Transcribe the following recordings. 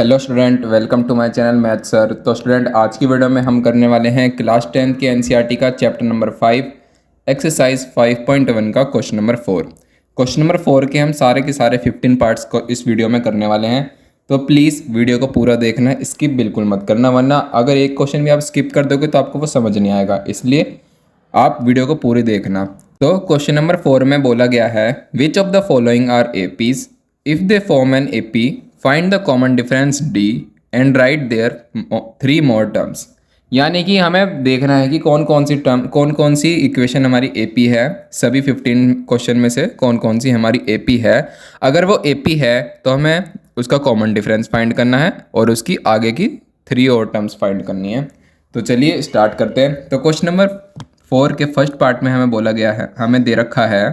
Hello student, welcome to my channel math sir. तो student, आज की वीडियो में हम करने वाले हैं क्लास 10 के एनसीईआरटी का चैप्टर नंबर 5 एक्सरसाइज 5.1 का क्वेश्चन नंबर 4। क्वेश्चन नंबर 4 के हम सारे के सारे 15 पार्ट्स को इस वीडियो में करने वाले हैं। तो प्लीज़ वीडियो को पूरा देखना, स्किप बिल्कुल मत करना, वरना अगर एक क्वेश्चन भी आप स्किप कर दोगे तो आपको वो समझ नहीं आएगा। इसलिए आप वीडियो को पूरी देखना। तो क्वेश्चन नंबर 4 में बोला गया है, which of the following are APs if they form an AP find the common difference d and write their 3 more terms. यानी कि हमें देखना है कि कौन कौन सी इक्वेशन हमारी एपी है। सभी 15 क्वेश्चन में से कौन कौन सी हमारी एपी है। अगर वो एपी है तो हमें उसका कॉमन डिफरेंस फाइंड करना है और उसकी आगे की 3 और टर्म्स फाइंड करनी है। तो चलिए स्टार्ट करते हैं। तो क्वेश्चन नंबर 4 के फर्स्ट पार्ट में हमें बोला गया है, हमें दे रखा है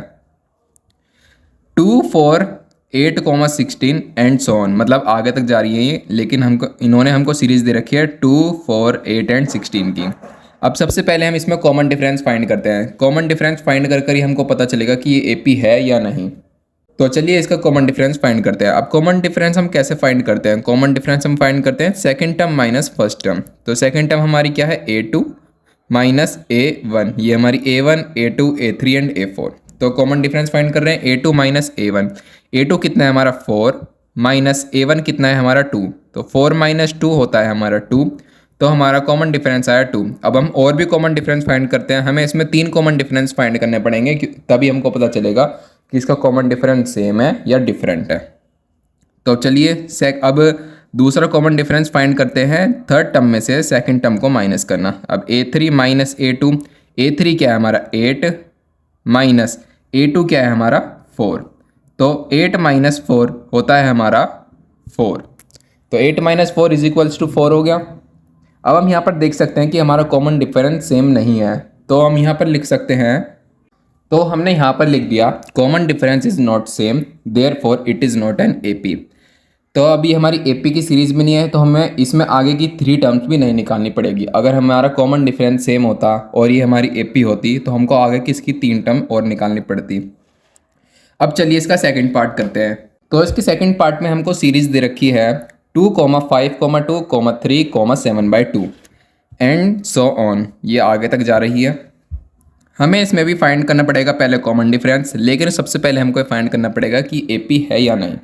2, 4, 8, 16 एंड सो ऑन। मतलब आगे तक जा रही है ये, लेकिन इन्होंने हमको सीरीज दे रखी है 2, 4, 8 एंड 16 की। अब सबसे पहले हम इसमें कॉमन डिफरेंस फाइंड करते हैं। कॉमन डिफरेंस फाइंड कर ही हमको पता चलेगा कि ये एपी है या नहीं। तो चलिए इसका कॉमन डिफरेंस फाइंड करते हैं। अब कॉमन डिफरेंस हम कैसे फाइंड करते हैं? कॉमन डिफरेंस हम फाइंड करते हैं second term minus first term. तो सेकंड टर्म हमारी क्या है? A2 minus A1। ये हमारी A1, A2, A3 and A4। तो कॉमन डिफरेंस फाइंड कर रहे हैं A2 माइनस A1। A2 कितना है हमारा 4, माइनस A1 कितना है हमारा 2। तो 4 माइनस 2 होता है हमारा 2। तो हमारा कॉमन डिफरेंस आया 2। अब हम और भी कॉमन डिफरेंस फाइंड करते हैं। हमें इसमें 3 कॉमन डिफरेंस फाइंड करने पड़ेंगे, तभी हमको पता चलेगा कि इसका कॉमन डिफरेंस सेम है या डिफरेंट है। तो चलिए अब दूसरा कॉमन डिफरेंस फाइंड करते हैं। थर्ड टर्म में से सेकंड टर्म को माइनस करना। अब A3 माइनस A2, A3 क्या है हमारा 8 माइनस A2 क्या है हमारा 4। तो 8 माइनस 4 होता है हमारा 4। तो 8 माइनस 4 इज इक्वल्स टू 4 हो गया। अब हम यहाँ पर देख सकते हैं कि हमारा कॉमन डिफरेंस सेम नहीं है। तो हम यहाँ पर लिख सकते हैं, तो हमने यहाँ पर लिख दिया common difference is not same therefore it is not an AP. तो अभी हमारी एपी की सीरीज़ में नहीं है, तो हमें इसमें आगे की 3 टर्म्स भी नहीं निकालनी पड़ेगी। अगर हमारा कॉमन डिफरेंस सेम होता और ये हमारी एपी होती तो हमको आगे की इसकी 3 टर्म और निकालनी पड़ती। अब चलिए इसका सेकंड पार्ट करते हैं। तो इसके सेकंड पार्ट में हमको सीरीज़ दे रखी है 2, 5, 2, 3, 7/2 एंड सो ऑन। ये आगे तक जा रही है। हमें इसमें भी फाइंड करना पड़ेगा पहले कॉमन डिफरेंस, लेकिन सबसे पहले हमको फाइंड करना पड़ेगा कि एपी है या नहीं।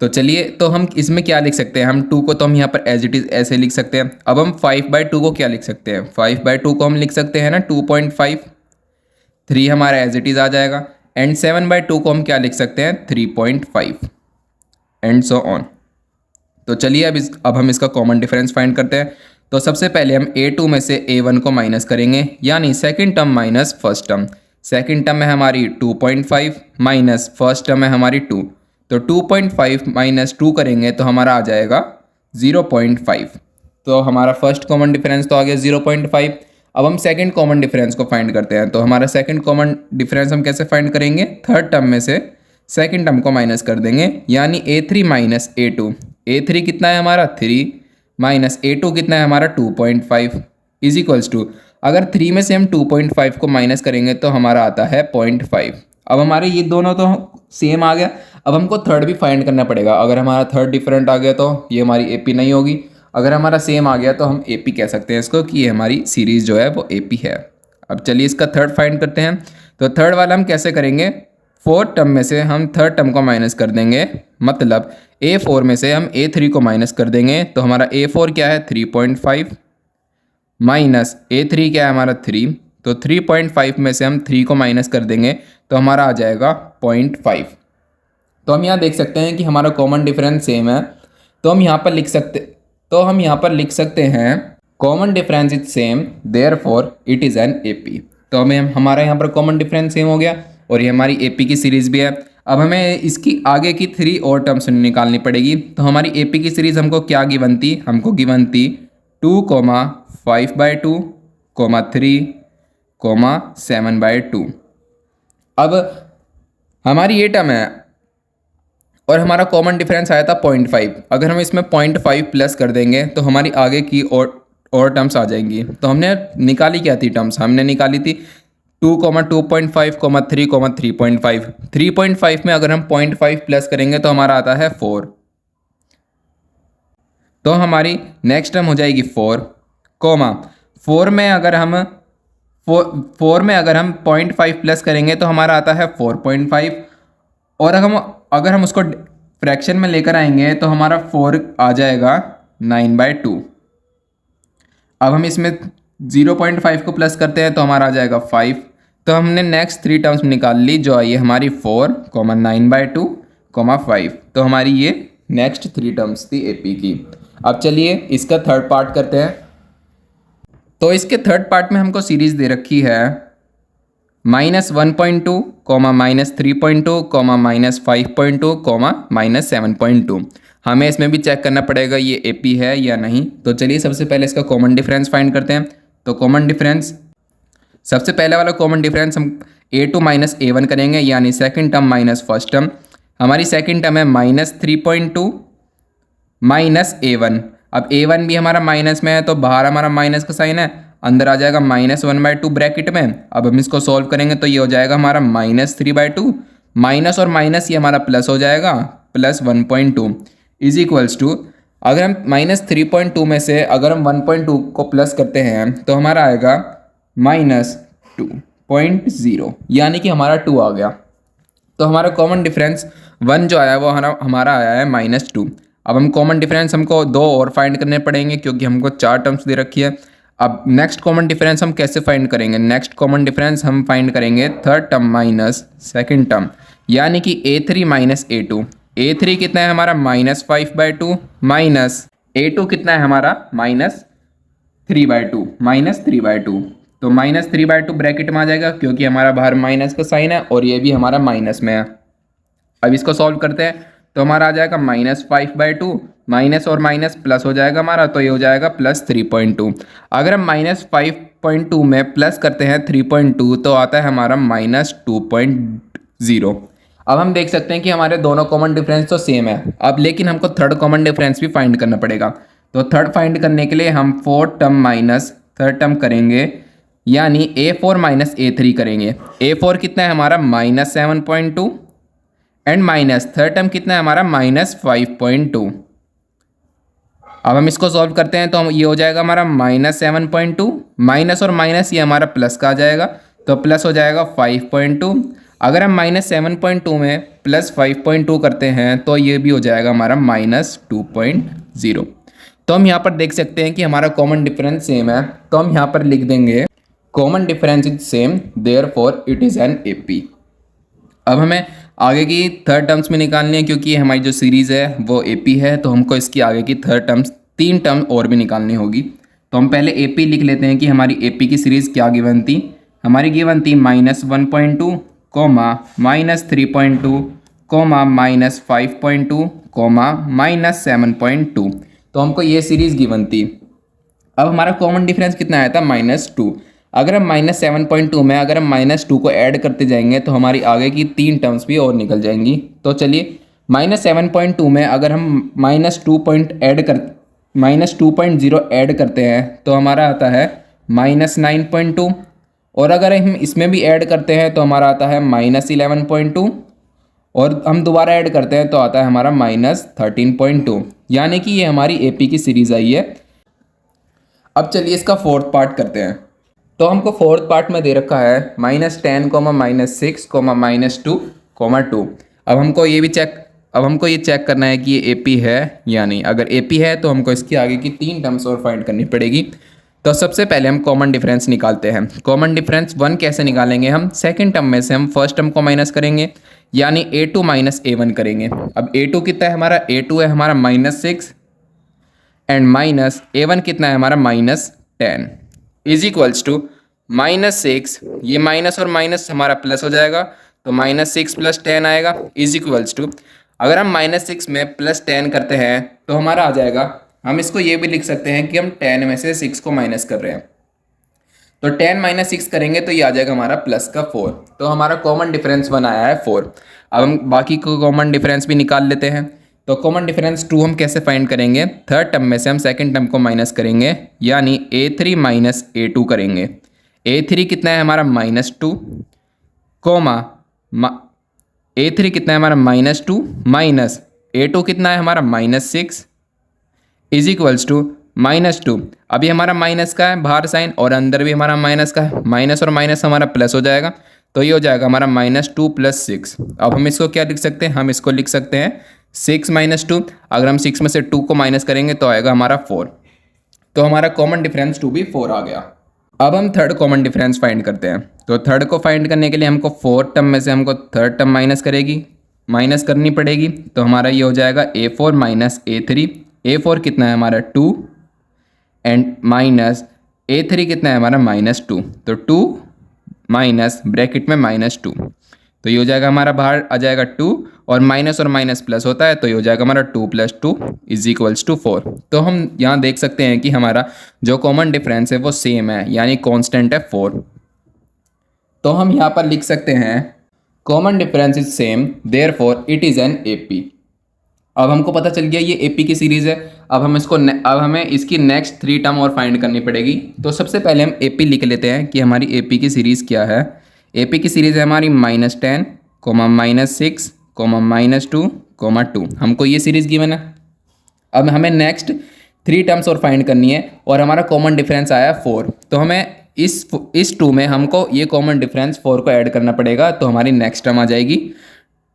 तो चलिए, तो हम इसमें क्या लिख सकते हैं? हम 2 को तो हम यहाँ पर एज इट इज़ ऐसे लिख सकते हैं। अब हम 5/2 को क्या लिख सकते हैं? 5/2 को हम लिख सकते हैं ना 2.5। 3 हमारा एज इट इज़ आ जाएगा। एंड 7/2 को हम क्या लिख सकते हैं? 3.5 एंड सो ऑन। तो चलिए अब हम इसका कॉमन डिफरेंस फाइंड करते हैं। तो सबसे पहले हम A2 में से A1 को माइनस करेंगे, यानी second term minus first term. Second term है हमारी 2.5 माइनस फर्स्ट टर्म है हमारी 2। तो 2.5 माइनस 2 करेंगे तो हमारा आ जाएगा 0.5। तो हमारा फर्स्ट कॉमन डिफरेंस तो आ गया 0.5। अब हम सेकंड कॉमन डिफरेंस को फाइंड करते हैं। तो हमारा सेकंड कॉमन डिफरेंस हम कैसे फाइंड करेंगे? थर्ड टर्म में से सेकंड टर्म को माइनस कर देंगे, यानी A3 माइनस A2। A3 कितना है हमारा 3 माइनस A2 कितना है हमारा 2.5 इज इक्वल्स टू, अगर 3 में से हम 2.5 को माइनस करेंगे तो हमारा आता है 0.5। अब हमारे ये दोनों तो सेम आ गया। अब हमको थर्ड भी फाइंड करना पड़ेगा। अगर हमारा थर्ड डिफरेंट आ गया तो ये हमारी एपी नहीं होगी। अगर हमारा सेम आ गया तो हम एपी कह सकते हैं इसको, कि ये हमारी सीरीज़ जो है वो एपी है। अब चलिए इसका थर्ड फाइंड करते हैं। तो थर्ड वाला हम कैसे करेंगे? फोर्थ टर्म में से हम थर्ड टर्म को माइनस कर देंगे, मतलब A4 में से हम A3 को माइनस कर देंगे। तो हमारा A4 क्या है 3.5 माइनस A3 क्या है हमारा 3। तो 3.5 में से हम 3 को माइनस कर देंगे तो हमारा आ जाएगा 0.5। तो हम यहाँ देख सकते हैं कि हमारा कॉमन डिफरेंस सेम है। तो हम यहाँ पर लिख सकते हैं common difference is same therefore it is an AP. तो हमारा यहाँ पर कॉमन डिफरेंस सेम हो गया और ये हमारी एपी की सीरीज़ भी है। अब हमें इसकी आगे की 3 और टर्म्स निकालनी पड़ेगी। तो हमारी एपी की सीरीज़ हमको क्या गिवन थी? हमको गिवन थी 2, 5/2, 3, 7/2। अब हमारी ये टर्म है और हमारा कॉमन डिफरेंस आया था 0.5। अगर हम इसमें 0.5 प्लस कर देंगे तो हमारी आगे की और टर्म्स आ जाएंगी। तो हमने निकाली क्या थी टर्म्स? हमने निकाली थी 2, 2.5, 3, 3.5। 3.5 में अगर हम 0.5 प्लस करेंगे तो हमारा आता है 4। तो हमारी नेक्स्ट टर्म हो जाएगी 4, कोमा 4 में अगर हम 0.5 प्लस करेंगे तो हमारा आता है 4.5, और अगर हम उसको फ्रैक्शन में लेकर आएंगे तो हमारा 4 आ जाएगा 9/2। अब हम इसमें 0.5 को प्लस करते हैं तो हमारा आ जाएगा 5। तो हमने नेक्स्ट 3 टर्म्स निकाल ली, जो आई है हमारी 4, 9/2, 5। तो हमारी ये नेक्स्ट 3 टर्म्स थी एपी की। अब चलिए इसका थर्ड पार्ट करते हैं। तो इसके थर्ड पार्ट में हमको सीरीज दे रखी है -1.2, -3.2, -5.2, -7.2। हमें इसमें भी चेक करना पड़ेगा ये एपी है या नहीं। तो चलिए सबसे पहले इसका कॉमन डिफरेंस फाइंड करते हैं। तो कॉमन डिफरेंस, सबसे पहले वाला कॉमन डिफरेंस हम a2 माइनस a1 करेंगे, यानी second term minus first term. हमारी सेकंड टर्म है -3.2 माइनस a1। अब a1 भी हमारा माइनस में है तो बाहर हमारा माइनस का साइन है, अंदर आ जाएगा -1/2 ब्रैकेट में। अब हम इसको सॉल्व करेंगे तो ये हो जाएगा हमारा -3/2, माइनस और माइनस ये हमारा प्लस हो जाएगा, +1.2 इज इक्वल्स टू, अगर हम -3.2 में से अगर हम 1.2 को प्लस करते हैं तो हमारा आएगा -2.0, यानी कि हमारा 2 आ गया। तो हमारा कॉमन डिफरेंस 1 जो आया वो हमारा आया है -2। अब हम कॉमन डिफरेंस हमको 2 और फाइंड करने पड़ेंगे क्योंकि हमको 4 टर्म्स दे रखी है। अब नेक्स्ट कॉमन डिफरेंस हम कैसे फाइंड करेंगे? नेक्स्ट कॉमन डिफरेंस हम फाइंड करेंगे third term minus second term, यानी कि a3 माइनस a2। a3 कितना है हमारा -5/2, माइनस a2 कितना है हमारा -3/2। तो -3/2 ब्रैकेट में आ जाएगा क्योंकि हमारा बाहर माइनस का साइन है और ये भी हमारा माइनस में है। अब इसको सॉल्व करते हैं तो हमारा आ जाएगा -5/2, माइनस और माइनस प्लस हो जाएगा हमारा, तो ये हो जाएगा +3.2। अगर हम -5.2 में प्लस करते हैं 3.2 तो आता है हमारा -2.0। अब हम देख सकते हैं कि हमारे दोनों कॉमन डिफरेंस तो सेम है। अब लेकिन हमको थर्ड कॉमन डिफरेंस भी फाइंड करना पड़ेगा। तो थर्ड फाइंड करने के लिए हम fourth term minus third term करेंगे, यानी a4 माइनस a3 करेंगे। a4 कितना है हमारा -7.2 एंड माइनस थर्ड टर्म कितना है हमारा -5.2। अब हम इसको सॉल्व करते हैं तो हम ये हो जाएगा हमारा -7.2, माइनस और माइनस ये हमारा प्लस का आ जाएगा, तो प्लस हो जाएगा 5.2। अगर हम -7.2 में +5.2 करते हैं तो ये भी हो जाएगा हमारा -2.0। तो हम यहाँ पर देख सकते हैं कि हमारा कॉमन डिफरेंस सेम है, तो हम यहाँ पर लिख देंगे common difference is same, therefore it is an AP. अब हमें आगे की थर्ड टर्म्स में निकालनी है क्योंकि हमारी जो सीरीज़ है वो एपी है, तो हमको इसकी आगे की थर्ड टर्म्स 3 टर्म और भी निकालनी होगी। तो हम पहले एपी लिख लेते हैं कि हमारी एपी की सीरीज़ क्या गिवन थी। हमारी गिवन थी -1.2, -3.2, -5.2, -7.2। तो हमको ये सीरीज़ गिवन थी। अब हमारा कॉमन डिफरेंस कितना आया था -2। अगर हम -7.2 में अगर हम -2 को ऐड करते जाएंगे तो हमारी आगे की 3 टर्म्स भी और निकल जाएंगी। तो चलिए -7.2 में अगर हम -2.0 ऐड करते हैं तो हमारा आता है -9.2, और अगर हम इसमें भी ऐड करते हैं तो हमारा आता है -11.2, और हम दोबारा ऐड करते हैं तो आता है हमारा -13.2, यानी कि ये हमारी एपी की सीरीज़ आई है। अब चलिए इसका फोर्थ पार्ट करते हैं। तो हमको फोर्थ पार्ट में दे रखा है -10, -6, -2, अब हमको ये चेक करना है कि ये एपी है या नहीं। अगर एपी है तो हमको इसकी आगे की 3 टर्म्स और फाइंड करनी पड़ेगी। तो सबसे पहले हम कॉमन डिफरेंस निकालते हैं। कॉमन डिफरेंस 1 कैसे निकालेंगे? हम सेकंड टर्म में से हम फर्स्ट टर्म को माइनस करेंगे, यानी a2 माइनस a1 करेंगे। अब a2 कितना है हमारा? a2 है हमारा -6 एंड माइनस a1 कितना है हमारा -10 इज इक्वल्स टू -6, ये माइनस और माइनस हमारा प्लस हो जाएगा, तो -6 + 10 आएगा इज इक्वल्स टू, अगर हम -6 में +10 करते हैं तो हमारा आ जाएगा, हम इसको ये भी लिख सकते हैं कि हम 10 में से 6 को माइनस कर रहे हैं, तो 10 - 6 करेंगे तो ये आ जाएगा हमारा +4। तो हमारा कॉमन डिफरेंस 1 आया है 4। अब हम बाकी को कॉमन डिफरेंस भी निकाल लेते हैं। तो कॉमन डिफरेंस 2 हम कैसे फाइंड करेंगे? थर्ड टर्म में से हम सेकंड टर्म को माइनस करेंगे, यानी a3 माइनस a2 करेंगे। a3 कितना है हमारा -2, a3 कितना है हमारा -2, माइनस a2 कितना है हमारा -6, इज इक्वल्स टू -2। अभी हमारा माइनस का है बाहर साइन और अंदर भी हमारा माइनस का है, माइनस और माइनस हमारा प्लस हो जाएगा, तो ये हो जाएगा हमारा -2 + 6। अब हम इसको क्या लिख सकते हैं, हम इसको लिख सकते हैं 6 - 2। अगर हम 6 में से 2 को माइनस करेंगे तो आएगा हमारा 4। तो हमारा कॉमन डिफरेंस 2 भी 4 आ गया। अब हम थर्ड कॉमन डिफरेंस फाइंड करते हैं। तो थर्ड को फाइंड करने के लिए हमको 4 टर्म में से हमको थर्ड टर्म माइनस करनी पड़ेगी। तो हमारा ये हो जाएगा A4 - A3। A4 कितना है हमारा 2 एंड माइनस A3 कितना है हमारा -2। तो 2 माइनस ब्रैकेट में -2, तो ये हो जाएगा हमारा बाहर आ जाएगा 2 और माइनस प्लस होता है, तो ये हो जाएगा हमारा 2 + 2 = 4। तो हम यहाँ देख सकते हैं कि हमारा जो कॉमन डिफरेंस है वो सेम है, यानी कांस्टेंट है 4। तो हम यहाँ पर लिख सकते हैं common difference is same therefore it is an AP। अब हमको पता चल गया ये AP की सीरीज़ है। अब हमें इसकी नेक्स्ट 3 टर्म और फाइंड करनी पड़ेगी। तो सबसे पहले हम AP लिख लेते हैं कि हमारी AP की सीरीज़ क्या है। AP की सीरीज़ है हमारी -10, -6, -2, -2। हमको ये सीरीज़ गिवन है। अब हमें नेक्स्ट 3 टर्म्स और फाइंड करनी है और हमारा कॉमन डिफरेंस आया 4। तो हमें इस 2 में हमको ये कॉमन डिफरेंस 4 को ऐड करना पड़ेगा। तो हमारी नेक्स्ट टर्म आ जाएगी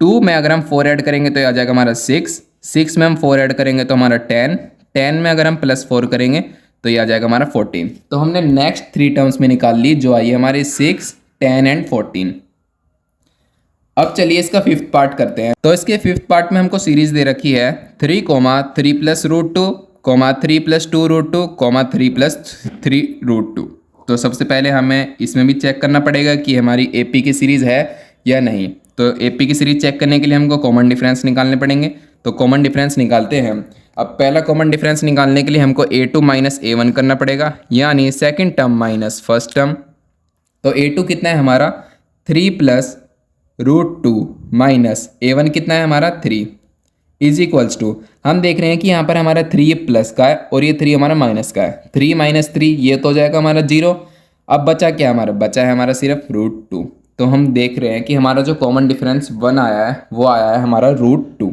2 में अगर हम 4 ऐड करेंगे तो आ जाएगा हमारा 6 में हम 4 ऐड करेंगे तो हमारा 10 में अगर हम +4 करेंगे तो ये आ जाएगा हमारा 14। तो हमने नेक्स्ट 3 टर्म्स में निकाल ली जो आई हमारे 6, 10 एंड 14। अब चलिए इसका 5th पार्ट करते हैं। तो इसके 5th पार्ट में हमको सीरीज दे रखी है 3, 3 + √2, 3 + 2 √2, 3 + 3 √2। तो सबसे पहले हमें इसमें भी चेक करना पड़ेगा कि हमारी AP की सीरीज़ है या नहीं। तो AP की सीरीज़ चेक करने के लिए हमको कॉमन डिफरेंस निकालने पड़ेंगे। तो कॉमन डिफरेंस निकालते हैं। अब पहला कॉमन डिफरेंस निकालने के लिए हमको A2 - A1 करना पड़ेगा, यानी second term minus first term. तो A2 कितना है हमारा 3 + √2 माइनस A1 कितना है हमारा 3 = हम देख रहे हैं कि यहाँ पर हमारा 3 प्लस का है और ये 3 हमारा माइनस का है। 3 - 3 ये तो हो जाएगा हमारा 0। अब बचा क्या हमारा, बचा है हमारा सिर्फ √2। तो हम देख रहे हैं कि हमारा जो कॉमन डिफरेंस 1 आया है वो आया है हमारा √2।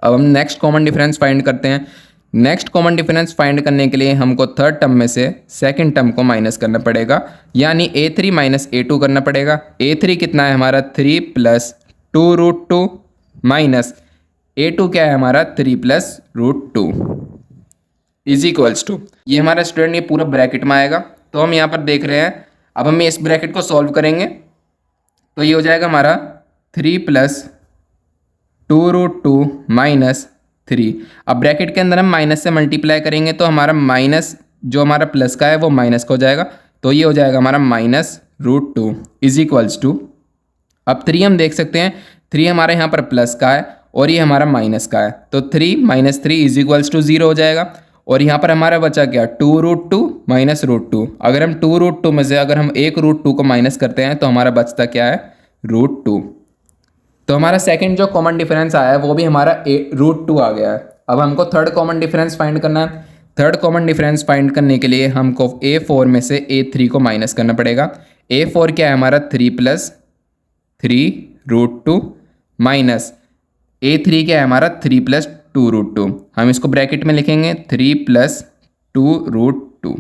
अब हम नेक्स्ट कॉमन डिफरेंस फाइंड करते हैं। नेक्स्ट कॉमन डिफरेंस फाइंड करने के लिए हमको थर्ड टर्म में से सेकंड टर्म को माइनस करना पड़ेगा, यानी A3 - A2 करना पड़ेगा। A3 कितना है हमारा 3 + 2 √2 माइनस A2 क्या है हमारा 3 + √2 = ये हमारा स्टूडेंट ये पूरा ब्रैकेट में आएगा। तो हम यहाँ पर देख रहे हैं, अब हम इस ब्रैकेट को सॉल्व करेंगे तो ये हो जाएगा हमारा 3 + 2 √2 माइनस 3। अब ब्रैकेट के अंदर हम माइनस से मल्टीप्लाई करेंगे तो हमारा माइनस जो हमारा प्लस का है वो माइनस का हो जाएगा। तो ये हो जाएगा हमारा -√2 = अब 3 हम देख सकते हैं, 3 हमारे यहाँ पर प्लस का है और ये हमारा माइनस का है। तो 3 - 3 = 0 हो जाएगा। और यहाँ पर हमारा बचा क्या 2 √2 माइनस √2। अगर हम 2 √2 में से अगर हम 1 √2 को माइनस करते हैं तो हमारा बचता क्या है √2। तो हमारा सेकंड जो कॉमन डिफरेंस आया है वो भी हमारा √2 आ गया है। अब हमको थर्ड कॉमन डिफरेंस फाइंड करना है। थर्ड कॉमन डिफरेंस फाइंड करने के लिए हमको A4 में से A3 को माइनस करना पड़ेगा। A4 क्या है हमारा 3 + 3 √2 माइनस A3 क्या है हमारा 3 + 2 √2। हम इसको ब्रैकेट में लिखेंगे 3 + 2 √2।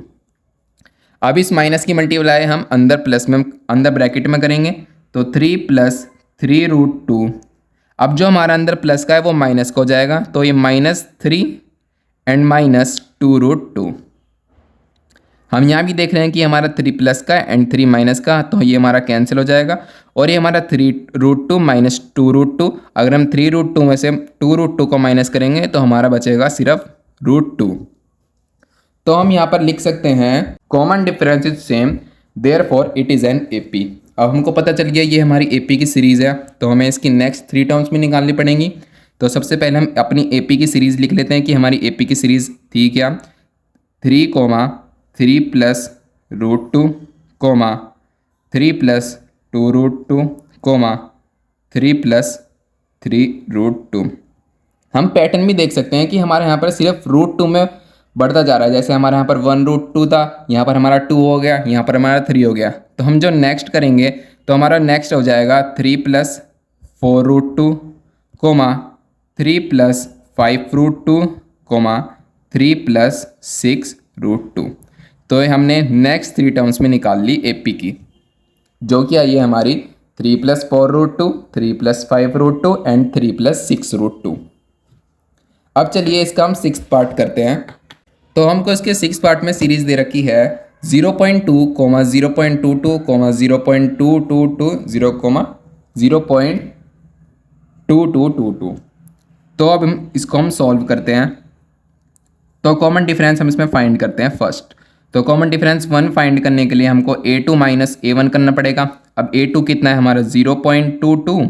अब इस माइनस की मल्टीप्लाई हम अंदर प्लस में अंदर ब्रैकेट में करेंगे तो 3 + 3 √2। अब जो हमारा अंदर प्लस का है वो माइनस का हो जाएगा। तो ये -3 एंड -2 √2। हम यहाँ भी देख रहे हैं कि हमारा 3 प्लस का एंड 3 माइनस का, तो ये हमारा कैंसिल हो जाएगा और ये हमारा 3 √2 - 2 √2। अगर हम 3 √2 में से 2 √2 को माइनस करेंगे तो हमारा बचेगा सिर्फ √2। तो हम यहाँ पर लिख सकते हैं common difference is same therefore it is an AP। अब हमको पता चल गया ये हमारी AP की सीरीज़ है। तो हमें इसकी नेक्स्ट 3 टर्म्स में निकालनी पड़ेंगी। तो सबसे पहले हम अपनी AP की सीरीज़ लिख लेते हैं कि हमारी AP की सीरीज़ थी क्या 3, 3 + √2, 3 + 2 √2, 3 + 3 √2। हम पैटर्न भी देख सकते हैं कि हमारे यहाँ पर सिर्फ √2 में बढ़ता जा रहा है। जैसे हमारे यहाँ पर 1 √2 था, यहाँ पर हमारा 2 हो गया, यहाँ पर हमारा 3 हो गया। तो हम जो नेक्स्ट करेंगे तो हमारा नेक्स्ट हो जाएगा 3 + 4 √2, 3 + 5 √2, 3 प्लस 6√2। तो हमने नेक्स्ट 3 टर्म्स में निकाल ली AP की, जो कि आई है हमारी 3 प्लस 4√2, 3 प्लस 5√2 एंड 3 प्लस 6√2। अब चलिए इसका हम 6th पार्ट करते हैं। तो हमको इसके 6th पार्ट में सीरीज दे रखी है 0.2, 0.22, 0.222, 0.2222। तो अब इसको हम सॉल्व करते हैं। तो कॉमन डिफरेंस हम इसमें फाइंड करते हैं फर्स्ट। तो कॉमन डिफरेंस 1 फाइंड करने के लिए हमको A2 माइनस A1 करना पड़ेगा। अब A2 कितना है हमारा 0.22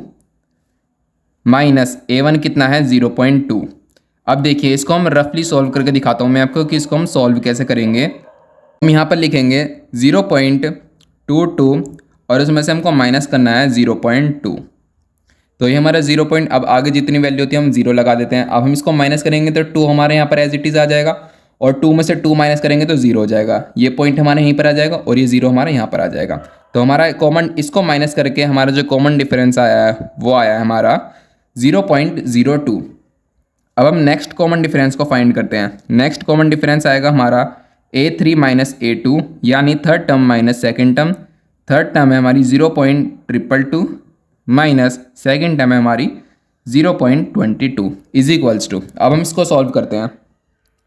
माइनस A1 कितना है 0.2। अब देखिए इसको हम रफली सॉल्व करके दिखाता हूँ मैं आपको कि इसको हम सॉल्व कैसे करेंगे। हम यहाँ पर लिखेंगे 0.22 और उसमें से हमको माइनस करना है 0.2। तो ये हमारा 0 पॉइंट, अब आगे जितनी वैल्यू होती है हम 0 लगा देते हैं। अब हम इसको माइनस करेंगे तो 2 हमारे यहाँ पर एज इट इज़ आ जाएगा और 2 में से 2 माइनस करेंगे तो 0 हो जाएगा। ये पॉइंट हमारे यहीं पर आ जाएगा और ये 0 हमारे यहाँ पर आ जाएगा। तो हमारा कॉमन, इसको माइनस करके हमारा जो कॉमन डिफरेंस आया है वो आया है हमारा 0.02। अब हम नेक्स्ट कॉमन डिफरेंस को फाइंड करते हैं। नेक्स्ट कॉमन डिफरेंस आएगा हमारा A3 माइनस A2 यानी third term minus second term. Third term है हमारी 0.222 माइनस सेकेंड टर्म है हमारी 0.22 इज इक्वल्स टू। अब हम इसको सॉल्व करते हैं।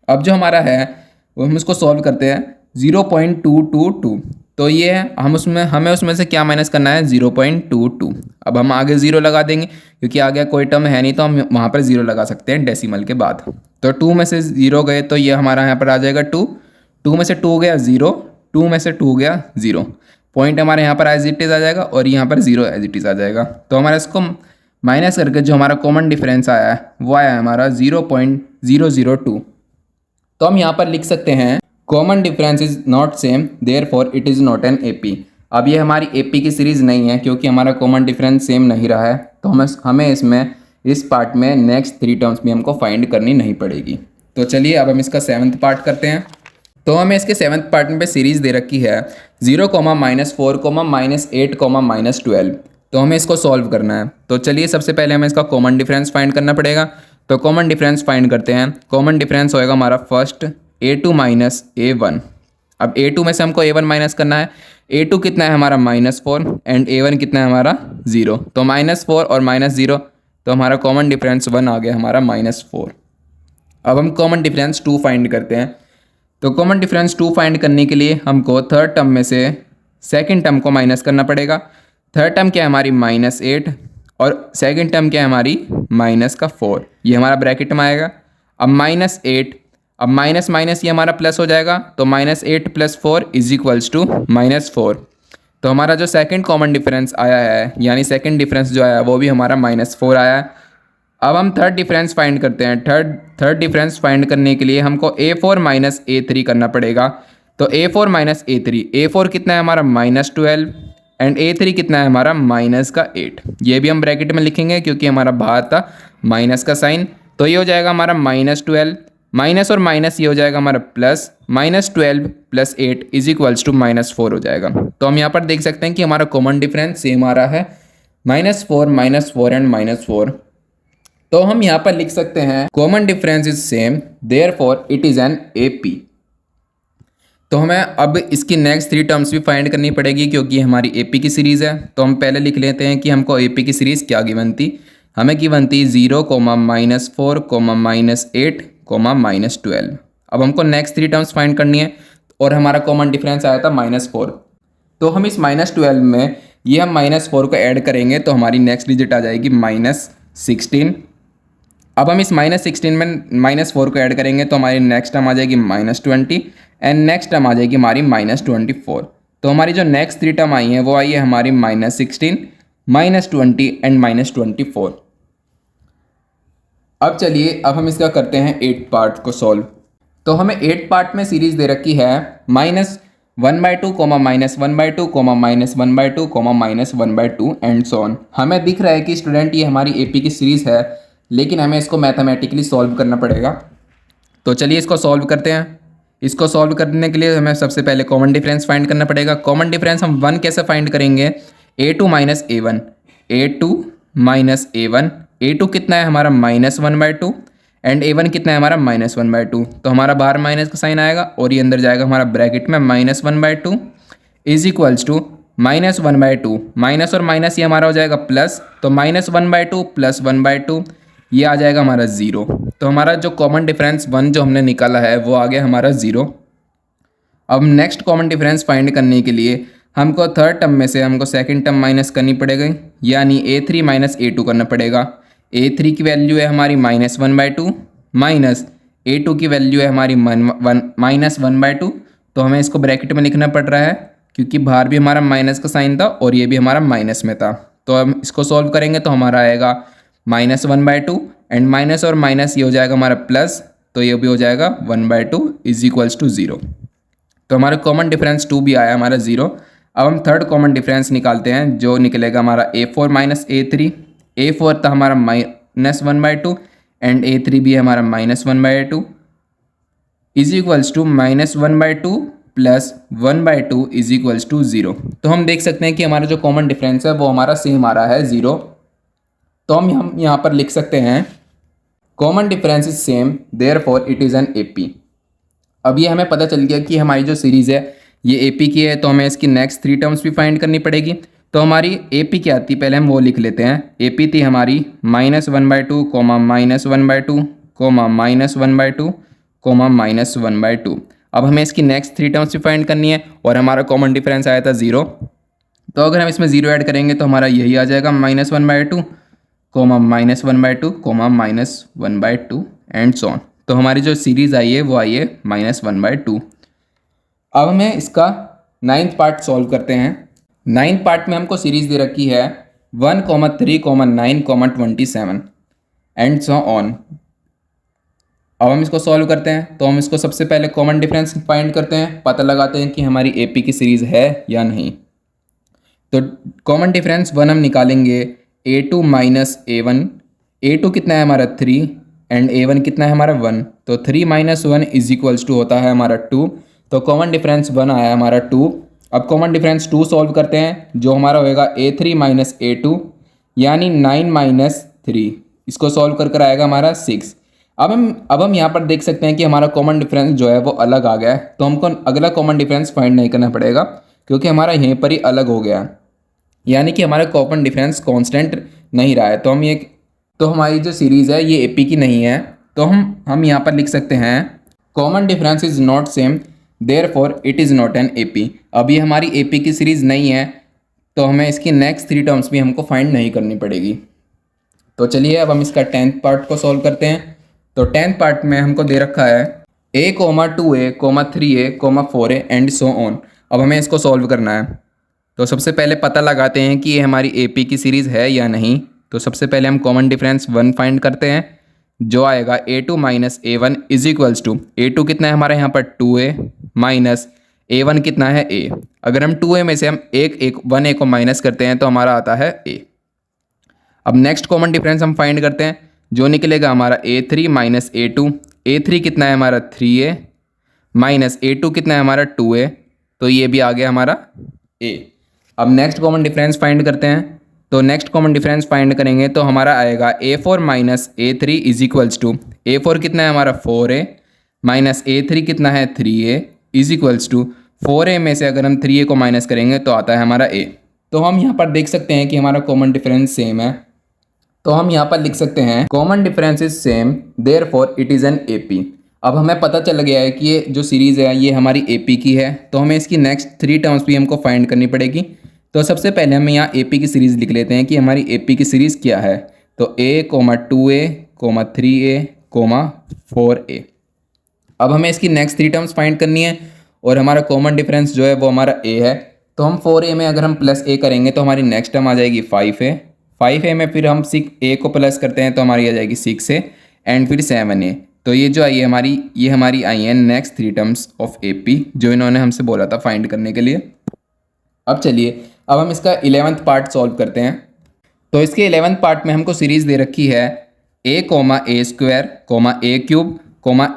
अब जो हमारा है वो हम इसको सॉल्व करते हैं 0.222। तो ये है हमें उसमें से क्या माइनस करना है 0.22। अब हम आगे 0 लगा देंगे क्योंकि आगे कोई टर्म है नहीं, तो हम वहाँ पर 0 लगा सकते हैं डेसिमल के बाद। तो 2 में से 0 गए तो ये हमारा यहाँ पर आ जाएगा 2। 2 में से 2 गया 0, 2 में से 2 गया 0। पॉइंट हमारे यहाँ पर एज इट इज़ आ जाएगा और यहाँ पर 0 एज इट इज़ आ जाएगा। तो हमारा इसको माइनस करके जो हमारा कॉमन डिफरेंस आया है वो आया है हमारा 0.002। तो हम यहाँ पर लिख सकते हैं common difference is not same therefore it is not an AP। अब ये हमारी AP की सीरीज़ नहीं है क्योंकि हमारा कॉमन डिफरेंस सेम नहीं रहा है। तो हमें इसमें इस पार्ट में नेक्स्ट 3 टर्म्स भी हमको फाइंड करनी नहीं पड़ेगी। तो चलिए अब हम इसका 7th पार्ट करते हैं। तो हमें इसके 7th पार्ट में सीरीज़ दे रखी है 0, -4, -8, -12। तो हमें इसको सॉल्व करना है। तो चलिए सबसे पहले हमें इसका कॉमन डिफरेंस फाइंड करना पड़ेगा। तो कॉमन डिफरेंस फाइंड करते हैं। कॉमन डिफरेंस होएगा हमारा फर्स्ट A2 माइनस A1। अब A2 में से हमको A1 माइनस करना है। A2 कितना है हमारा -4 एंड A1 कितना है हमारा 0। तो -4 और -0, तो हमारा कॉमन डिफरेंस 1 आ गया हमारा -4। अब हम कॉमन डिफरेंस 2 फाइंड करते हैं। तो कॉमन डिफरेंस 2 फाइंड करने के लिए हमको थर्ड टर्म में से सेकंड टर्म को माइनस करना पड़ेगा। थर्ड टर्म क्या है हमारी -8 और सेकंड टर्म क्या है हमारी -4। ये हमारा ब्रैकेट में आएगा। अब -8, अब माइनस माइनस ये हमारा प्लस हो जाएगा। तो -8 + 4 इज इक्वल्स टू -4। तो हमारा जो सेकंड कॉमन डिफरेंस आया है यानी सेकंड डिफरेंस जो आया है वो भी हमारा -4 आया है। अब हम थर्ड डिफरेंस फाइंड करते हैं। थर्ड डिफरेंस फाइंड करने के लिए हमको A4 माइनस A3 करना पड़ेगा। तो A4 माइनस A3, A4 कितना है हमारा -12 एंड A3 कितना है हमारा -8। ये भी हम ब्रैकेट में लिखेंगे क्योंकि हमारा बाहर था माइनस का साइन। तो ये हो जाएगा हमारा -12, माइनस और माइनस ये हो जाएगा हमारा प्लस, -12 + 8 इज इक्वल्स टू -4 हो जाएगा। तो हम यहाँ पर देख सकते हैं कि हमारा कॉमन डिफरेंस सेम आ रहा है -4 एंड -4। तो हम यहाँ पर लिख सकते हैं common difference is same therefore it is an AP। तो हमें अब इसकी नेक्स्ट 3 टर्म्स भी फाइंड करनी पड़ेगी क्योंकि हमारी AP की सीरीज़ है। तो हम पहले लिख लेते हैं कि हमको AP की सीरीज़ क्या गिवन थी। हमें गिवन थी 0, -4, -8, -12। अब हमको नेक्स्ट 3 टर्म्स फाइंड करनी है और हमारा कॉमन डिफरेंस आया था -4। तो हम इस -12 में ये हम -4 को ऐड करेंगे तो हमारी नेक्स्ट डिजिट आ जाएगी -16। अब हम इस -16 में -4 को ऐड करेंगे तो हमारी नेक्स्ट टर्म आ जाएगी -20 एंड नेक्स्ट टर्म आ जाएगी हमारी -24। तो हमारी जो नेक्स्ट 3 टर्म आई हैं वो आई है हमारी -16, -20 एंड -24। अब चलिए अब हम इसका करते हैं 8 पार्ट को सॉल्व। तो हमें 8 पार्ट में सीरीज़ दे रखी है -1/2, -1/2, -1/2, -1/2 एंड सो ऑन। हमें दिख रहा है कि स्टूडेंट ये हमारी AP की सीरीज़ है लेकिन हमें इसको मैथमेटिकली सॉल्व करना पड़ेगा। तो चलिए इसको सॉल्व करते हैं। इसको सॉल्व करने के लिए हमें सबसे पहले कॉमन डिफरेंस फाइंड करना पड़ेगा। कॉमन डिफरेंस हम 1 कैसे फाइंड करेंगे, A2 minus A1, A2 minus A1, A2 कितना है हमारा -1/2 एंड A1 कितना है हमारा -1/2। तो हमारा बाहर माइनस का साइन आएगा और ये अंदर जाएगा हमारा ब्रैकेट में -1/2 इज इक्वल्स टू -1/2, माइनस और माइनस ये हमारा हो जाएगा प्लस, तो -1/2 + 1/2 ये आ जाएगा हमारा 0। तो हमारा जो कॉमन डिफरेंस 1 जो हमने निकाला है वो आ गया हमारा 0। अब नेक्स्ट कॉमन डिफरेंस फाइंड करने के लिए हमको थर्ड टर्म में से हमको सेकंड टर्म माइनस करनी पड़ेगी, यानी A3 - A2 करना पड़ेगा। A3 की वैल्यू है हमारी -1/2 माइनस A2 की वैल्यू है हमारी -1/2। तो हमें इसको ब्रैकेट में लिखना पड़ रहा है क्योंकि बाहर भी हमारा माइनस का साइन था और ये भी हमारा माइनस में था। तो हम इसको सॉल्व करेंगे तो हमारा आएगा -1/2 एंड माइनस और माइनस ये हो जाएगा हमारा प्लस, तो ये भी हो जाएगा 1/2 इज इक्वल्स टू 0। तो हमारा कॉमन डिफरेंस 2 भी आया हमारा 0। अब हम थर्ड कॉमन डिफरेंस निकालते हैं जो निकलेगा हमारा A4 - A3। A4 था हमारा -1/2 एंड A3 भी है हमारा -1/2 is equals to -1/2 + 1/2 is equals to 0। तो हम देख सकते हैं कि हमारा जो कॉमन डिफरेंस है वो हमारा सेम आ रहा है 0। तो हम यहाँ पर लिख सकते हैं common difference is same therefore it is an AP। अब ये हमें पता चल गया कि हमारी जो सीरीज़ है ये AP की है, तो हमें इसकी नेक्स्ट 3 टर्म्स भी फाइंड करनी पड़ेगी। तो हमारी AP क्या थी पहले हम वो लिख लेते हैं। AP थी हमारी -1/2, -1/2, -1/2, -1/2। अब हमें इसकी नेक्स्ट 3 टर्म्स भी फाइंड करनी है और हमारा कॉमन डिफरेंस आया था 0। तो अगर हम इसमें 0 ऐड करेंगे तो हमारा यही आ जाएगा -1/2, -1/2, -1/2 एंड सो ऑन। तो हमारी जो सीरीज़ आई है वो आई है -1/2। अब हमें इसका 9th पार्ट सॉल्व करते हैं। 9th पार्ट में हमको सीरीज़ दे रखी है 1, 3, 9, 27 एंड सो ऑन। अब हम इसको सॉल्व करते हैं। तो हम इसको सबसे पहले कॉमन डिफरेंस फाइंड करते हैं, पता लगाते हैं कि हमारी AP की सीरीज़ है या नहीं। तो कॉमन डिफरेंस 1 हम निकालेंगे A2 - A1। A2 कितना है हमारा 3 एंड A1 कितना है हमारा 1। तो 3 - 1 इज इक्वल्स टू होता है हमारा 2। तो कॉमन डिफरेंस 1 आया हमारा 2। अब कॉमन डिफरेंस 2 सॉल्व करते हैं जो हमारा होएगा A3 - A2 यानी 9 - 3। इसको सॉल्व कर आएगा हमारा 6। अब हम यहाँ पर देख सकते हैं कि हमारा कॉमन डिफरेंस जो है वो अलग आ गया है। तो हमको अगला कॉमन डिफरेंस फाइंड नहीं करना पड़ेगा क्योंकि हमारा यहीं पर ही अलग हो गया, यानी कि हमारा कॉमन डिफरेंस कांस्टेंट नहीं रहा है। तो हमारी जो सीरीज़ है ये AP की नहीं है। तो हम यहाँ पर लिख सकते हैं common difference is not same therefore it is not an AP। अब ये हमारी AP की सीरीज़ नहीं है तो हमें इसकी नेक्स्ट 3 टर्म्स भी हमको फाइंड नहीं करनी पड़ेगी। तो चलिए अब हम इसका 10th पार्ट को सॉल्व करते हैं। तो 10th पार्ट में हमको दे रखा है A, 2A, 3A, 4A and so on. अब हमें इसको सॉल्व करना है। तो सबसे पहले पता लगाते हैं कि ये हमारी AP की सीरीज़ है या नहीं। तो सबसे पहले हम कॉमन डिफरेंस 1 फाइंड करते हैं जो आएगा A2 - A1 is equals to A2 कितना है हमारा यहाँ पर 2A माइनस A1 कितना है A। अगर हम 2A में से हम 1A को माइनस करते हैं तो हमारा आता है A। अब नेक्स्ट कॉमन डिफरेंस हम फाइंड करते हैं जो निकलेगा हमारा A3 - A2। A3 कितना है हमारा 3A माइनस A2 कितना है हमारा 2A। तो ये भी आ गया हमारा A। अब नेक्स्ट कॉमन डिफरेंस फाइंड करते हैं। तो नेक्स्ट कॉमन डिफरेंस फाइंड करेंगे तो हमारा आएगा A4 - A3 is equals to A4 कितना है हमारा 4A माइनस A3 कितना है 3A is equals to 4A में से अगर हम 3A को माइनस करेंगे तो आता है हमारा A। तो हम यहाँ पर देख सकते हैं कि हमारा कॉमन डिफरेंस सेम है। तो हम यहाँ पर लिख सकते हैं common difference is same therefore it is an AP। अब हमें पता चल गया है कि ये जो सीरीज़ है ये हमारी AP की है। तो हमें इसकी नेक्स्ट 3 टर्म्स भी हमको फाइंड करनी पड़ेगी। तो सबसे पहले हम यहाँ AP की सीरीज़ लिख लेते हैं कि हमारी AP की सीरीज़ क्या है। तो A, 2A, 3A, 4A। अब हमें इसकी नेक्स्ट 3 टर्म्स फाइंड करनी है और हमारा कॉमन डिफरेंस जो है वो हमारा A है। तो हम 4A में अगर हम +A करेंगे तो हमारी नेक्स्ट टर्म आ जाएगी 5A। 5A में फिर हम 6A को प्लस करते हैं तो हमारी आ जाएगी 6A एंड फिर 7A। तो ये जो आई है हमारी आई है नेक्स्ट 3 टर्म्स ऑफ AP जो इन्होंने हमसे बोला था फाइंड करने के लिए। अब चलिए अब हम इसका 11th पार्ट सॉल्व करते हैं। तो इसके 11th पार्ट में हमको सीरीज़ दे रखी है A, A², A3,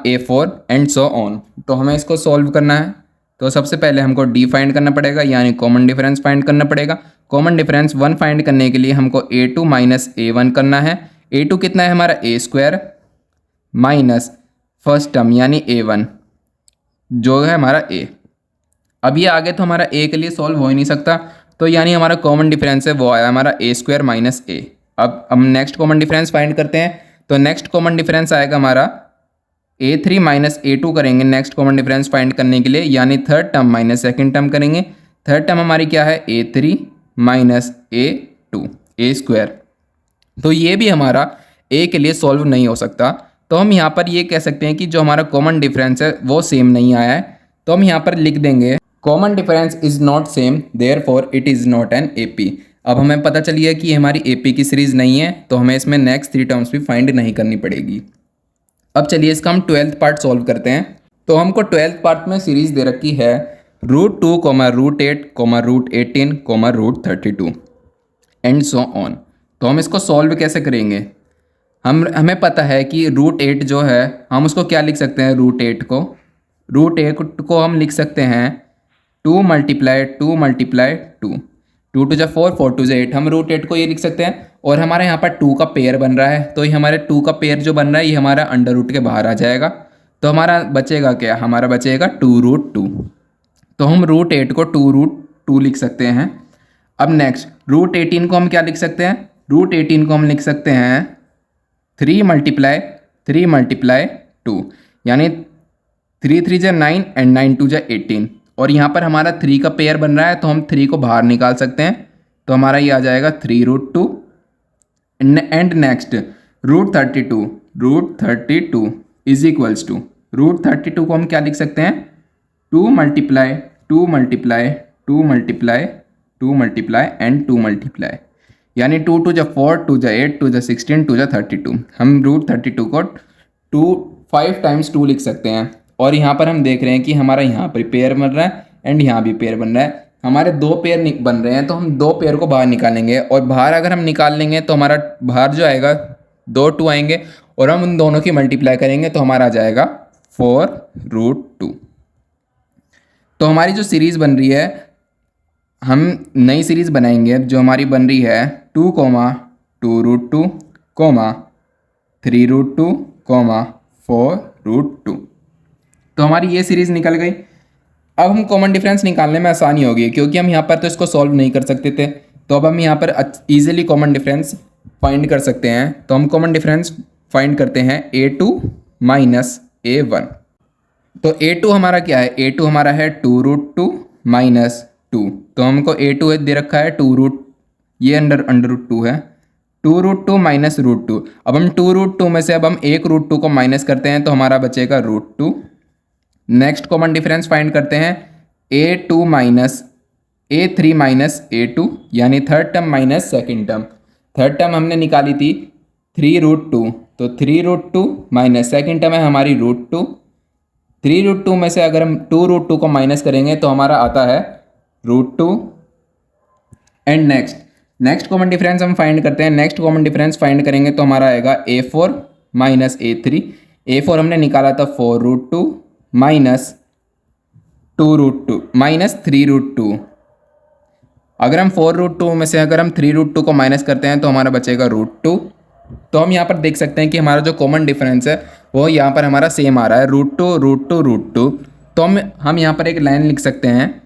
A4 and so on. तो हमें इसको सॉल्व करना है। तो सबसे पहले हमको D फाइंड करना पड़ेगा यानी कॉमन डिफरेंस फाइंड करना पड़ेगा। कॉमन डिफरेंस 1 फाइंड करने के लिए हमको A2 - A1 करना है। A2 कितना है हमारा A²। माइनस फर्स्ट टर्म यानी A1 जो है हमारा A। अब ये आगे तो हमारा A के लिए सॉल्व हो ही नहीं सकता, तो यानी हमारा कॉमन डिफरेंस है वो आया हमारा A² माइनस A। अब हम नेक्स्ट कॉमन डिफरेंस फाइंड करते हैं, तो नेक्स्ट कॉमन डिफरेंस आएगा हमारा A3 माइनस A2 करेंगे नेक्स्ट कॉमन डिफरेंस फाइंड करने के लिए, यानी third term minus second term करेंगे। थर्ड टर्म हमारी क्या है A3 माइनस A2 A²। तो ये भी हमारा A के लिए सॉल्व नहीं हो सकता, तो हम यहाँ पर ये कह सकते हैं कि जो हमारा कॉमन डिफरेंस है वो सेम नहीं आया है। तो हम यहाँ पर लिख देंगे common difference is not same therefore it is not an AP। अब हमें पता चली है कि हमारी AP की सीरीज़ नहीं है, तो हमें इसमें नेक्स्ट 3 टर्म्स भी फाइंड नहीं करनी पड़ेगी। अब चलिए इसका हम 12th पार्ट सॉल्व करते हैं। तो हमको 12th पार्ट में सीरीज़ दे रखी है √2, √8, √18, √32 एंड सो ऑन। तो हम इसको सॉल्व कैसे करेंगे? हमें पता है कि √8 जो है हम उसको क्या लिख सकते हैं, √8 को हम लिख सकते हैं 2 मल्टीप्लाई 2 मल्टीप्लाई 2, 2 टू जा 4, 4 टू जा 8। हम √8 को ये लिख सकते हैं, और हमारे यहाँ पर 2 का पेयर बन रहा है, तो ये हमारे 2 का पेयर जो बन रहा है ये हमारा अंडर रूट के बाहर आ जाएगा। तो हमारा बचेगा क्या, हमारा बचेगा 2√2। तो हम √8 को 2√2 लिख सकते हैं। अब नेक्स्ट √18 को हम क्या लिख सकते हैं, √18 को हम लिख सकते हैं 3 मल्टीप्लाई 3 मल्टीप्लाई 2, यानी 3 3 जा 9 एंड 9 2 जा 18। और यहाँ पर हमारा 3 का पेयर बन रहा है, तो हम 3 को बाहर निकाल सकते हैं, तो हमारा ये आ जाएगा 3√2। And next √32 is equals to √32 को हम क्या लिख सकते हैं 2 multiply 2 multiply 2 multiply 2 multiply and 2 multiply, यानी 2 2 जा 4, 2 जा 8, 2 जा 16, 2 जा 32। हम √32 को 5 टाइम्स 2 लिख सकते हैं। और यहाँ पर हम देख रहे हैं कि हमारा यहाँ पर पेयर बन रहा है एंड यहाँ भी पेयर बन रहा है। हमारे 2 पेयर बन रहे हैं, तो हम 2 पेयर को बाहर निकालेंगे, और बाहर अगर हम निकाल लेंगे तो हमारा बाहर जो आएगा 2 2 आएंगे, और हम उन दोनों की मल्टीप्लाई करेंगे तो हमारा आ जाएगा 4√2। तो हमारी जो सीरीज़ बन रही है, हम नई सीरीज़ बनाएंगे अब, जो हमारी बन रही है 2, 2√2, 3√2, 4√2। तो हमारी ये सीरीज़ निकल गई। अब हम कॉमन डिफरेंस निकालने में आसानी होगी, क्योंकि हम यहाँ पर तो इसको सॉल्व नहीं कर सकते थे, तो अब हम यहाँ पर ईजिली कॉमन डिफरेंस फाइंड कर सकते हैं। तो हम कॉमन डिफरेंस फाइंड करते हैं A2 माइनस A1। तो A2 हमारा क्या है, A2 हमारा है 2√2 माइनस 2। तो हमको A2 दे रखा है 2 ये अंडर √2 है, 2√2 माइनस √2। अब हम 2√2 में से अब हम 1√2 को माइनस करते हैं, तो हमारा बचेगा √2। नेक्स्ट कॉमन डिफरेंस फाइंड करते हैं A2 minus A3 minus A2, यानी third term minus second term. Third term हमने निकाली थी 3√2, तो 3√2 माइनस सेकेंड टर्म है हमारी √2। 3√2 में से अगर हम 2√2 को माइनस करेंगे तो हमारा आता है √2। एंड नेक्स्ट कॉमन डिफरेंस हम फाइंड करते हैं। नेक्स्ट कॉमन डिफरेंस फाइंड करेंगे तो हमारा आएगा A4 माइनस A3। A4 हमने निकाला था 4√2 माइनस 2√2 माइनस 3√2। अगर हम 4√2 में से अगर हम 3√2 को माइनस करते हैं तो हमारा बचेगा √2। तो हम यहाँ पर देख सकते हैं कि हमारा जो कॉमन डिफरेंस है वो यहाँ पर हमारा सेम आ रहा है, √2। तो हम यहाँ पर एक लाइन लिख सकते हैं,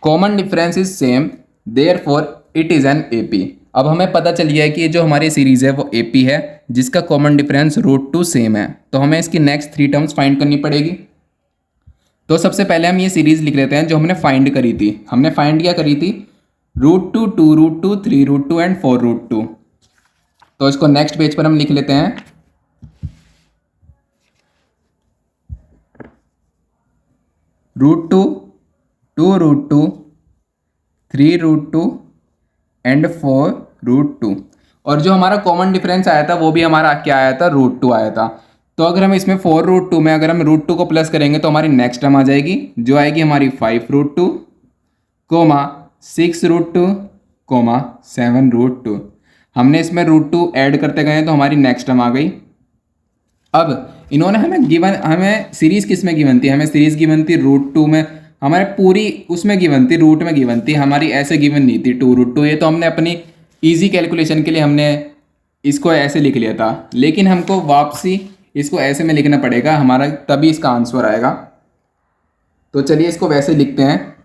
common difference is same therefore it is an AP। अब हमें पता चल गया है कि जो हमारी सीरीज़ है वो AP है, जिसका कॉमन डिफरेंस √2 सेम है। तो हमें इसकी नेक्स्ट 3 टर्म्स फाइंड करनी पड़ेगी। तो सबसे पहले हम ये सीरीज़ लिख लेते हैं जो हमने फाइंड करी थी। हमने फाइंड क्या करी थी, √2, 2√2, 3√2 एंड 4√2। तो इसको नेक्स्ट पेज पर हम लिख लेते हैं। √2, 2√2, 3√2 एंड 4√2। और जो हमारा कॉमन डिफरेंस आया था वो भी हमारा क्या आया था, √2 आया था। तो अगर हम इसमें 4√2 में अगर हम √2 को प्लस करेंगे तो हमारी नेक्स्ट टर्म आ जाएगी, जो आएगी हमारी 5√2, 6√2, 7√2। हमने इसमें √2 ऐड करते गए तो हमारी नेक्स्ट टर्म आ गई। अब इन्होंने हमें सीरीज़ किस में गिवन थी, हमें सीरीज़ गिवन थी √2 में, हमारे पूरी उसमें गिवन थी, रूट में गिवन थी, हमारी ऐसे गिवन नहीं थी 2√2। ये तो हमने अपनी इजी कैलकुलेशन के लिए हमने इसको ऐसे लिख लिया था, लेकिन हमको वापसी इसको ऐसे में लिखना पड़ेगा हमारा, तभी इसका आंसर आएगा। तो चलिए इसको वैसे लिखते हैं।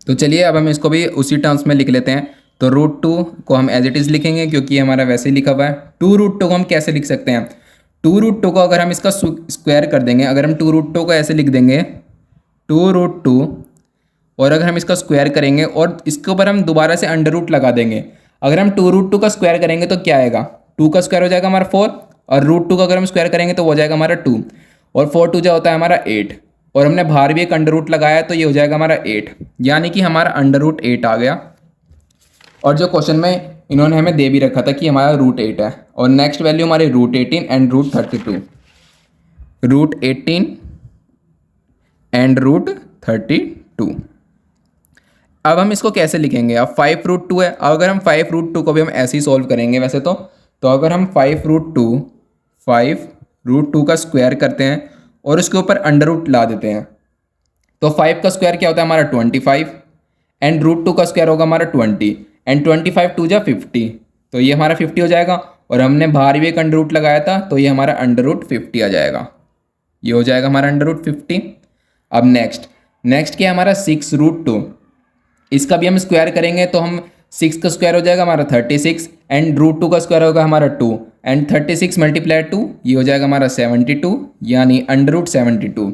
तो चलिए अब हम इसको भी उसी टर्म्स में लिख लेते हैं। तो √2 को हम एज इट इज़ लिखेंगे क्योंकि हमारा वैसे ही लिखा हुआ है। 2√2 को हम कैसे लिख सकते हैं? 2√2 को अगर हम इसका स्क्वायर कर देंगे, अगर हम 2√2 को ऐसे लिख देंगे 2√2, और अगर हम इसका स्क्वायर करेंगे और इसके ऊपर हम दोबारा से अंडर रूट लगा देंगे, अगर हम 2√2 का स्क्वायर करेंगे तो क्या आएगा? 2 का स्क्वायर हो जाएगा हमारा 4, और √2 का अगर हम स्क्वायर करेंगे तो हो जाएगा हमारा 2, और 4 2 होता है हमारा 8, और हमने बाहर भी एक अंडर रूट लगाया है तो ये हो जाएगा हमारा 8, यानी कि हमारा अंडर रूट 8 आ गया। और जो क्वेश्चन में इन्होंने हमें दे भी रखा था कि हमारा √8 है, और नेक्स्ट वैल्यू हमारी √18 एंड √32, √18 एंड √32। अब हम इसको कैसे लिखेंगे? अब 5√2 है, अगर हम 5√2 को भी हम ऐसे ही सॉल्व करेंगे वैसे तो अगर हम 5√2 का स्क्वायर करते हैं और उसके ऊपर अंडर रूट ला देते हैं, तो 5 का स्क्वायर क्या होता है हमारा 25, एंड √2 का स्क्वायर होगा हमारा 20, एंड 25 2 जा 50, तो ये हमारा 50 हो जाएगा, और हमने बाहर भी एक अंडर रूट लगाया था तो ये हमारा अंडर रूट 50 आ जाएगा, ये हो जाएगा हमारा अंडर रूट 50। अब नेक्स्ट क्या है हमारा 6√2, इसका भी हम स्क्वायर करेंगे तो हम 6 का स्क्वायर हो जाएगा हमारा 36, एंड √2 का स्क्वायर होगा हमारा 2, एंड 36 मल्टीप्लाई 2 ये हो जाएगा हमारा 72, यानी अंडर रूट 72।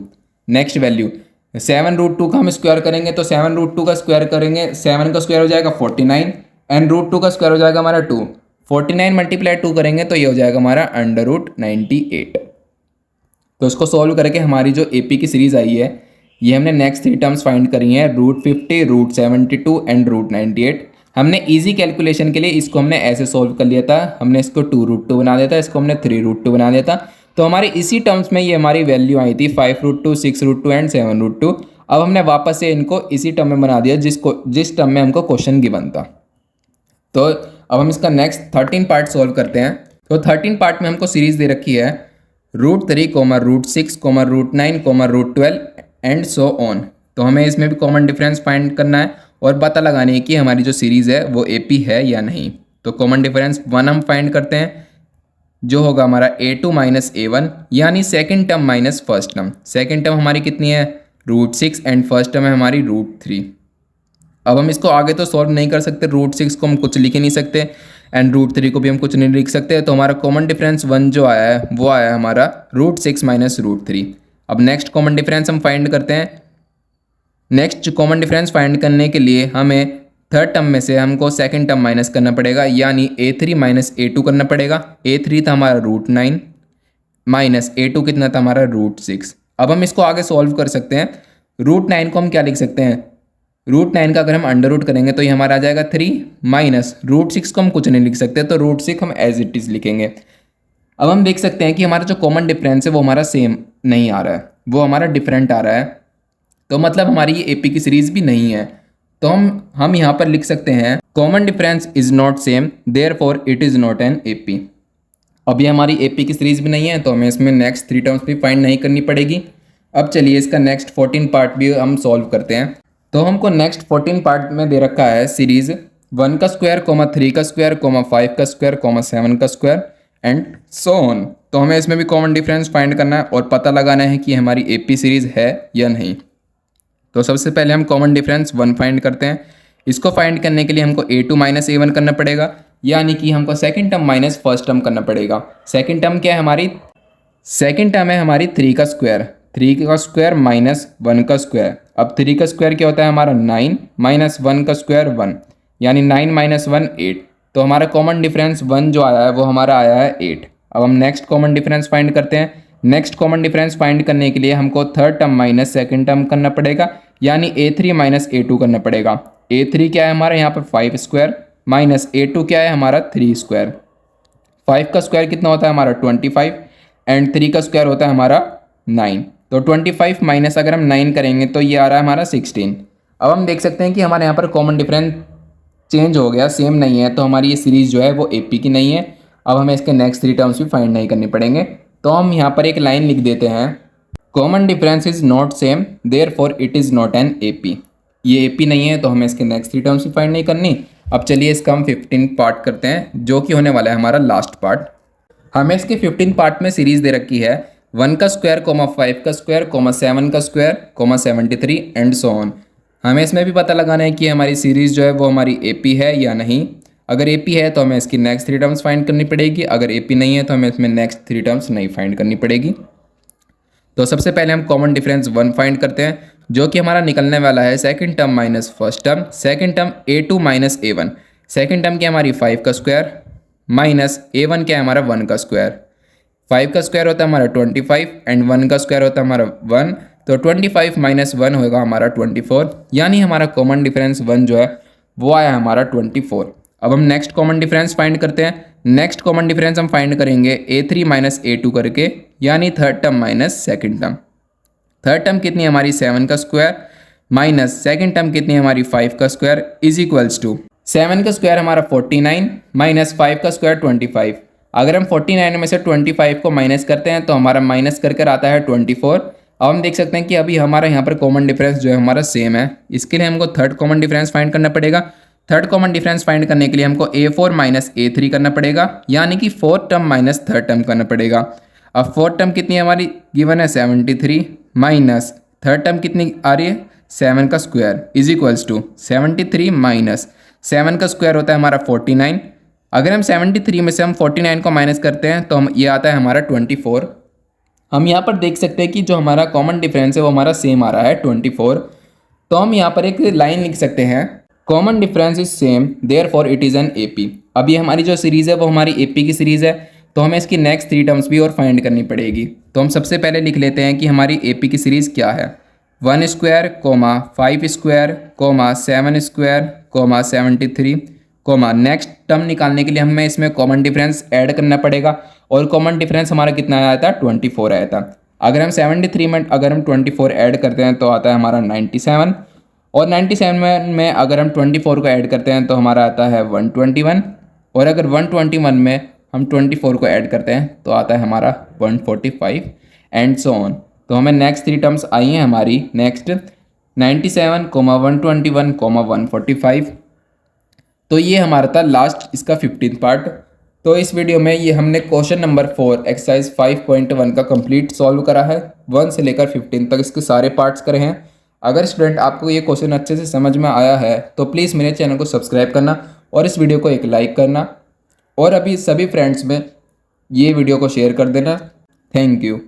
नेक्स्ट वैल्यू 7√2 का हम स्क्वायर करेंगे तो 7√2 का स्क्वायर करेंगे, 7 का स्क्वायर हो जाएगा 49, एंड √2 का स्क्वायर हो जाएगा हमारा 2, 49 मल्टीप्लाई 2 करेंगे तो ये हो जाएगा हमारा अंडर रूट 98। तो इसको सॉल्व करके हमारी जो AP की सीरीज आई है, ये हमने नेक्स्ट 3 टर्म्स फाइंड करी हैं, √50, √72 एंड √98। हमने इजी कैलकुलेशन के लिए इसको हमने ऐसे सॉल्व कर लिया था, हमने इसको 2√2 बना दिया था, इसको हमने 3√2 बना दिया था। तो हमारी इसी टर्म्स में ये हमारी वैल्यू आई थी 5√2, 6√2 एंड 7√2। अब हमने वापस से इनको इसी टर्म में बना दिया जिस टर्म में हमको क्वेश्चन गिवन था। तो अब हम इसका नेक्स्ट 13 पार्ट सॉल्व करते हैं। तो 13 पार्ट में हमको सीरीज दे रखी है √3, √6, √9, √12 एंड सो ऑन। तो हमें इसमें भी कॉमन डिफरेंस फाइंड करना है और पता लगानी है कि हमारी जो सीरीज़ है वो AP है या नहीं। तो कॉमन डिफरेंस 1 हम फाइंड करते हैं, जो होगा हमारा A2 माइनस A1, यानी second term minus first term. Second term हमारी कितनी है √6, एंड फर्स्ट टर्म है हमारी √3। अब हम इसको आगे तो सॉल्व नहीं कर सकते, √6 को हम कुछ लिख ही नहीं सकते, एंड √3 को भी हम कुछ नहीं लिख सकते। तो हमारा कॉमन डिफरेंस 1 जो आया है वो आया है हमारा √6 माइनस √3। अब नेक्स्ट कॉमन डिफरेंस हम फाइंड करते हैं। नेक्स्ट कॉमन डिफरेंस फाइंड करने के लिए हमें थर्ड टर्म में से हमको सेकंड टर्म माइनस करना पड़ेगा, यानी A3 माइनस A2 करना पड़ेगा। A3 था हमारा √9 माइनस A2 कितना था हमारा √6। अब हम इसको आगे सॉल्व कर सकते हैं। √9 को हम क्या लिख सकते हैं, √9 का अगर हम अंडर रूट करेंगे तो ये हमारा आ जाएगा 3, माइनस √6 को हम कुछ नहीं लिख सकते, तो √6 हम एज इट इज़ लिखेंगे। अब हम देख सकते हैं कि हमारा जो कॉमन डिफरेंस है वो हमारा सेम नहीं आ रहा है, वो हमारा डिफरेंट आ रहा है, तो मतलब हमारी ये AP की सीरीज़ भी नहीं है। तो हम यहाँ पर लिख सकते हैं common difference is not same therefore it is not an AP। अब ये हमारी AP की सीरीज़ भी नहीं है तो हमें इसमें नेक्स्ट 3 टर्म्स भी फाइंड नहीं करनी पड़ेगी। अब चलिए इसका नेक्स्ट 14 पार्ट भी हम सॉल्व करते हैं। तो हमको नेक्स्ट 14 पार्ट में दे रखा है सीरीज़ 1 का स्क्वायर, 3 का स्क्वायर, 5 का स्क्वायर, 7 का स्क्वायर एंड सो ऑन। तो हमें इसमें भी कॉमन डिफरेंस फाइंड करना है और पता लगाना है कि हमारी AP सीरीज़ है या नहीं। तो सबसे पहले हम कॉमन डिफरेंस 1 फाइंड करते हैं। इसको फाइंड करने के लिए हमको A2 माइनस A1 करना पड़ेगा, यानी कि हमको second term minus first term करना पड़ेगा। सेकंड टर्म क्या है हमारी, सेकंड टर्म है हमारी 3 का स्क्वायर, 3 का स्क्वायर माइनस 1 का स्क्वायर। अब 3 का स्क्वायर क्या होता है हमारा 9, माइनस 1 का स्क्वायर 1, यानी 9 माइनस 1 8। तो हमारा कॉमन डिफरेंस 1 जो आया है वो हमारा आया है 8। अब हम नेक्स्ट कॉमन डिफरेंस फाइंड करते हैं। नेक्स्ट कॉमन डिफरेंस फाइंड करने के लिए हमको third term minus second term करना पड़ेगा, यानी A3 माइनस A2 करना पड़ेगा। A3 क्या है हमारा यहाँ पर 5 स्क्वायर, माइनस A2 क्या है हमारा 3 स्क्वायर। 5 का स्क्वायर कितना होता है हमारा 25, एंड 3 का स्क्वायर होता है हमारा 9। तो 25 माइनस अगर हम 9 करेंगे तो ये आ रहा है हमारा 16। अब हम देख सकते हैं कि हमारे यहाँ पर कॉमन डिफरेंस चेंज हो गया, सेम नहीं है, तो हमारी ये सीरीज़ जो है वो AP की नहीं है। अब हमें इसके नेक्स्ट 3 टर्म्स भी फाइंड नहीं करने पड़ेंगे। तो हम यहाँ पर एक लाइन लिख देते हैं, common difference is not same therefore it is not an AP। ये AP नहीं है तो हमें इसके नेक्स्ट 3 टर्म्स भी फाइंड नहीं करनी। अब चलिए इसका हम 15 पार्ट करते हैं, जो कि होने वाला है हमारा लास्ट पार्ट। हमें इसके 15 पार्ट में सीरीज दे रखी है 1 का स्क्वायर, 5 का स्क्वायर, 7 का स्क्वायर, 73 एंड सो ऑन। हमें इसमें भी पता लगाना है कि हमारी सीरीज़ जो है वो हमारी एपी है या नहीं। अगर एपी है तो हमें इसकी नेक्स्ट 3 टर्म्स फाइंड करनी पड़ेगी, अगर एपी नहीं है तो हमें इसमें नेक्स्ट 3 टर्म्स नहीं फाइंड करनी पड़ेगी। तो सबसे पहले हम कॉमन डिफरेंस 1 फाइंड करते हैं, जो कि हमारा निकलने वाला है second term minus first term. Second term a2 minus a1, second term क्या हमारी 5 का स्क्वायर माइनस a1 क्या है हमारा 1 का स्क्वायर। 5 का स्क्वायर होता है हमारा 25 एंड 1 का स्क्वायर होता है हमारा 1, तो 25 माइनस 1 होगा हमारा 24, यानी हमारा कॉमन डिफरेंस 1 जो है वो आया हमारा 24। अब हम नेक्स्ट कॉमन डिफरेंस फाइंड करते हैं। नेक्स्ट कॉमन डिफरेंस हम फाइंड करेंगे a3 माइनस a2 करके, यानी third term minus second term. Third term कितनी है हमारी 7 का स्क्वायर माइनस सेकंड टर्म कितनी है हमारी 5 का स्क्वायर इज इक्वल्स टू 7 का स्क्वायर हमारा 49 माइनस 5 का स्क्वायर 25। अगर हम 49 में से 25 को माइनस करते हैं तो हमारा माइनस कर कर आता है 24। अब हम देख सकते हैं कि अभी हमारा यहाँ पर कॉमन डिफरेंस जो है हमारा सेम है। इसके लिए हमको थर्ड कॉमन डिफरेंस फाइंड करना पड़ेगा। थर्ड कॉमन डिफरेंस फाइंड करने के लिए हमको a4 माइनस a3 करना पड़ेगा, यानी कि fourth term minus third term करना पड़ेगा। अब फोर्थ टर्म कितनी है हमारी गिवन है 73 माइनस थर्ड टर्म कितनी आ रही है 7 का square is equals to 73 minus 7 का स्क्वायर होता है हमारा 49। अगर हम 73 में से हम 49 को माइनस करते हैं तो हम ये आता है हमारा 24। हम यहाँ पर देख सकते हैं कि जो हमारा कॉमन डिफरेंस है वो हमारा सेम आ रहा है 24। तो हम यहाँ पर एक लाइन लिख सकते हैं, common difference is same therefore it is an AP. अब ये हमारी जो सीरीज़ है वो हमारी एपी की सीरीज़ है, तो हमें इसकी नेक्स्ट 3 टर्म्स भी और फाइंड करनी पड़ेगी। तो हम सबसे पहले लिख लेते हैं कि हमारी एपी की सीरीज़ क्या है। 1 square 5 square 7 square 73 next term निकालने के लिए हमें इसमें कॉमन डिफरेंस ऐड करना पड़ेगा, और कॉमन डिफरेंस हमारा कितना आया था 24 आया था। अगर हम 73 में अगर हम 24 ऐड करते हैं तो आता है हमारा 97, और 97 में अगर हम 24 को ऐड करते हैं तो हमारा आता है 121, और अगर 121 में हम 24 को ऐड करते हैं तो आता है हमारा 145 एंड सो ऑन। तो हमें नेक्स्ट 3 टर्म्स आई हैं हमारी नेक्स्ट 97, 121, 145। तो ये हमारा था लास्ट इसका 15 पार्ट। तो इस वीडियो में ये हमने क्वेश्चन नंबर 4 एक्सरसाइज 5.1 का कंप्लीट सॉल्व करा है। 1 से लेकर 15 तक इसके सारे पार्ट्स करे हैं। अगर स्टूडेंट आपको ये क्वेश्चन अच्छे से समझ में आया है तो प्लीज़ मेरे चैनल को सब्सक्राइब करना और इस वीडियो को एक लाइक करना, और अभी सभी फ्रेंड्स में ये वीडियो को शेयर कर देना। Thank you.